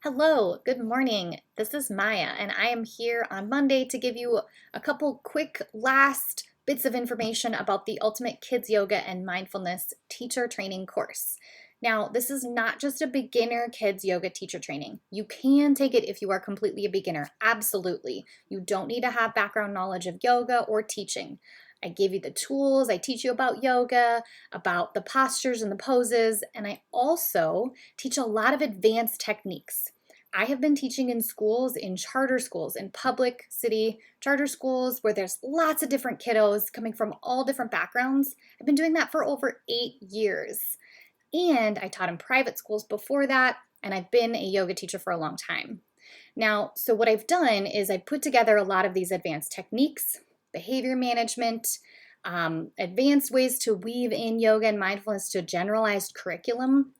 Hello, good morning. This is Maya, and I am here on Monday to give you a couple quick last bits of information about the Ultimate Kids Yoga and Mindfulness Teacher Training course. Now, this is not just a beginner kids yoga teacher training. You can take it if you are completely a beginner, absolutely. You don't need to have background knowledge of yoga or teaching. I give you the tools, I teach you about yoga, about the postures and the poses, and I also teach a lot of advanced techniques. I have been teaching in schools, in charter schools, in public city charter schools where there's lots of different kiddos coming from all different backgrounds. I've been doing that for over 8 years. And I taught in private schools before that, and I've been a yoga teacher for a long time. Now, so what I've done is I put together a lot of these advanced techniques, behavior management, advanced ways to weave in yoga and mindfulness to a generalized curriculum.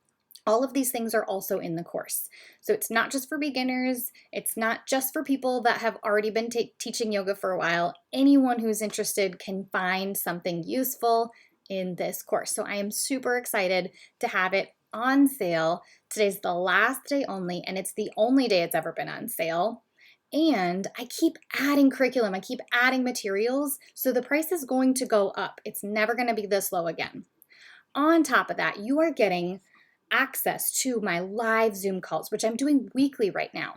All of these things are also in the course. So it's not just for beginners. It's not just for people that have already been teaching yoga for a while. Anyone who's interested can find something useful in this course. So I am super excited to have it on sale. Today's the last day only, and it's the only day it's ever been on sale. And I keep adding curriculum, I keep adding materials, so the price is going to go up. It's never going to be this low again. On top of that, you are getting access to my live Zoom calls, which I'm doing weekly right now.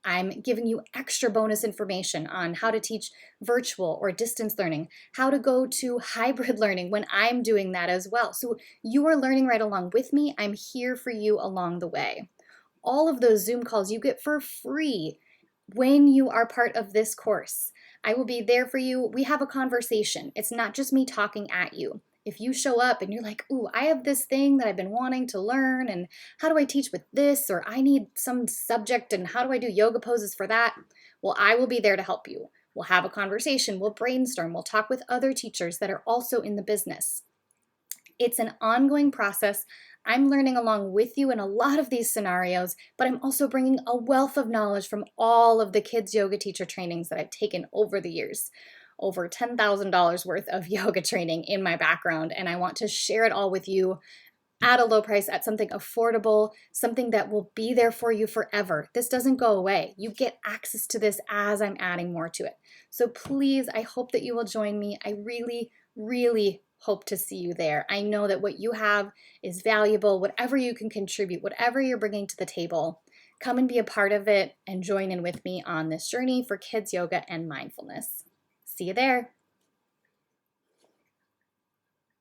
I'm giving you extra bonus information on how to teach virtual or distance learning, how to go to hybrid learning when I'm doing that as well. So you are learning right along with me. I'm here for you along the way. All of those Zoom calls you get for free when you are part of this course. I will be there for you. We have a conversation. It's not just me talking at you. If you show up and you're like, ooh, I have this thing that I've been wanting to learn, and how do I teach with this? Or I need some subject, and how do I do yoga poses for that? Well, I will be there to help you. We'll have a conversation, we'll brainstorm, we'll talk with other teachers that are also in the business. It's an ongoing process. I'm learning along with you in a lot of these scenarios, but I'm also bringing a wealth of knowledge from all of the kids yoga teacher trainings that I've taken over the years. Over $10,000 worth of yoga training in my background, and I want to share it all with you at a low price, at something affordable, something that will be there for you forever. This doesn't go away. You get access to this as I'm adding more to it. So please, I hope that you will join me. I really, really hope to see you there. I know that what you have is valuable. Whatever you can contribute, whatever you're bringing to the table, come and be a part of it and join in with me on this journey for kids yoga and mindfulness. See you there.